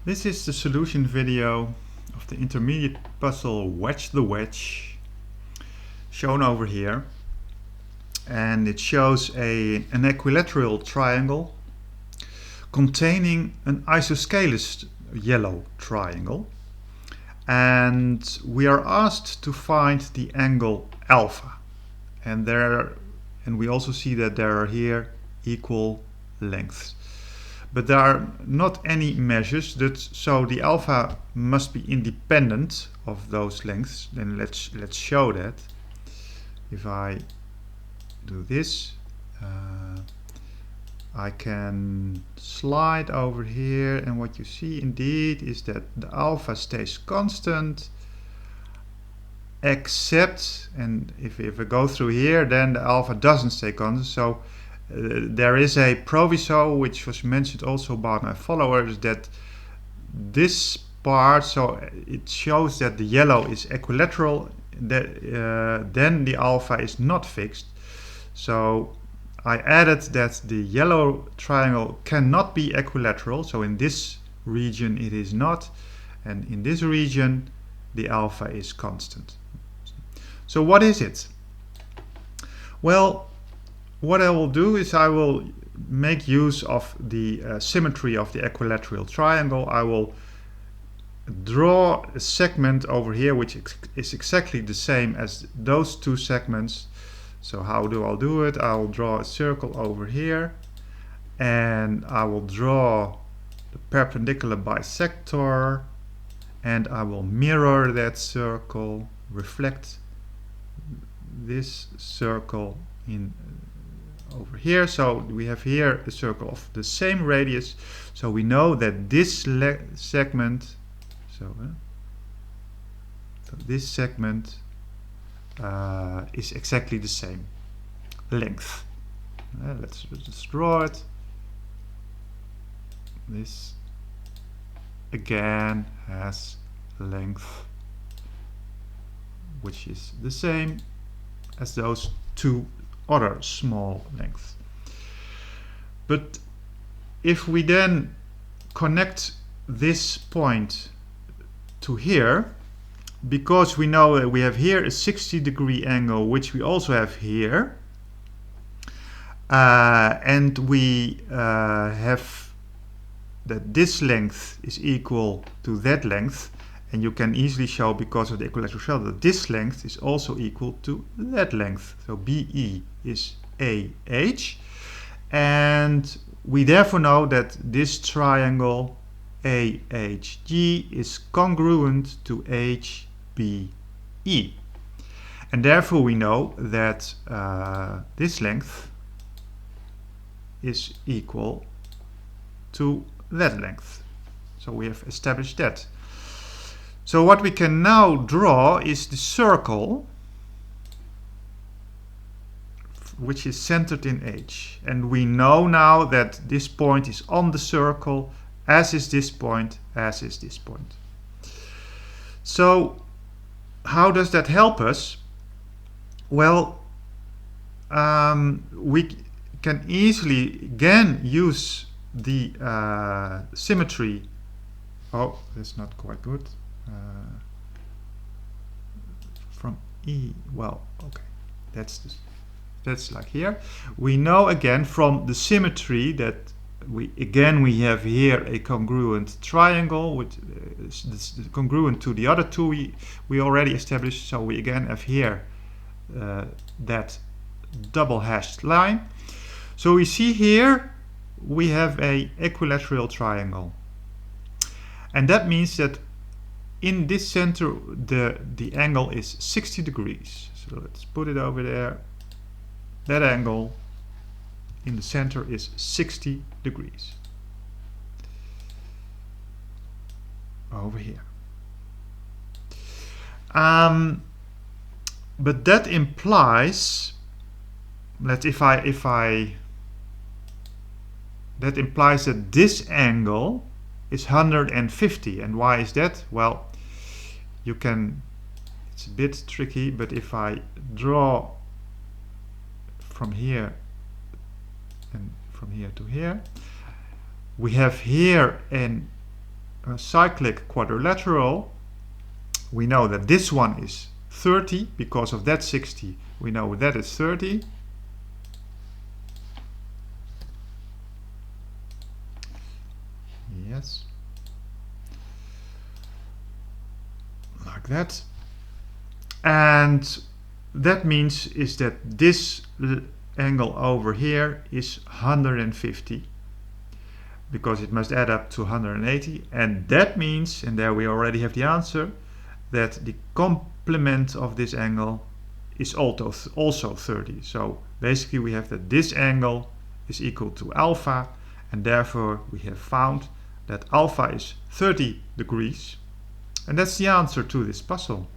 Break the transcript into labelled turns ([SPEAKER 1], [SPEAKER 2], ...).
[SPEAKER 1] This is the solution video of the intermediate puzzle Wedge the Wedge, shown over here. And it shows an equilateral triangle containing an isosceles yellow triangle. And we are asked to find the angle alpha. And we also see that there are here equal lengths. But there are not any measures, so the alpha must be independent of those lengths. Then let's show that. If I do this, I can slide over here, and what you see indeed is that the alpha stays constant, except, and if I go through here, then the alpha doesn't stay constant. So there is a proviso, which was mentioned also by my followers, that this part, so it shows that the yellow is equilateral, then the alpha is not fixed. So I added that the yellow triangle cannot be equilateral, so in this region it is not, and in this region the alpha is constant. So what is it? Well, what I will do is I will make use of the symmetry of the equilateral triangle. I will draw a segment over here which is exactly the same as those two segments. So how do I do it? I will draw a circle over here, and I will draw the perpendicular bisector, and I will mirror that circle, reflect this circle in over here. So we have here a circle of the same radius, so we know that this segment, so this segment is exactly the same length. Let's just draw it. This again has length which is the same as those two other small lengths. But if we then connect this point to here, because we know that we have here a 60-degree angle, which we also have here, and we have that this length is equal to that length, and you can easily show, because of the equilateral triangle, that this length is also equal to that length. So BE is AH, and we therefore know that this triangle AHG is congruent to HBE, and therefore we know that this length is equal to that length. So we have established that. So what we can now draw is the circle which is centered in H, and we know now that this point is on the circle, as is this point, as is this point. So how does that help us? Well, we can easily again use the symmetry. Oh, that's not quite good. From E, well, okay, that's like here. We know again from the symmetry that we have here a congruent triangle, which is congruent to the other two we already established. So we again have here that double hashed line. So we see here we have a equilateral triangle, and that means that in this center the angle is 60 degrees. So let's put it over there. That angle in the center is 60 degrees over here. But that implies that that implies that this angle is 150. And why is that? Well, you can, it's a bit tricky, but if I draw from here and from here to here, we have here an cyclic quadrilateral, we know that this one is 30. Because of that 60, we know that is 30. Yes. Like that. And that means is that this angle over here is 150, because it must add up to 180. And that means, and there we already have the answer, that the complement of this angle is also 30. So basically we have that this angle is equal to alpha, and therefore we have found that alpha is 30 degrees. And that's the answer to this puzzle.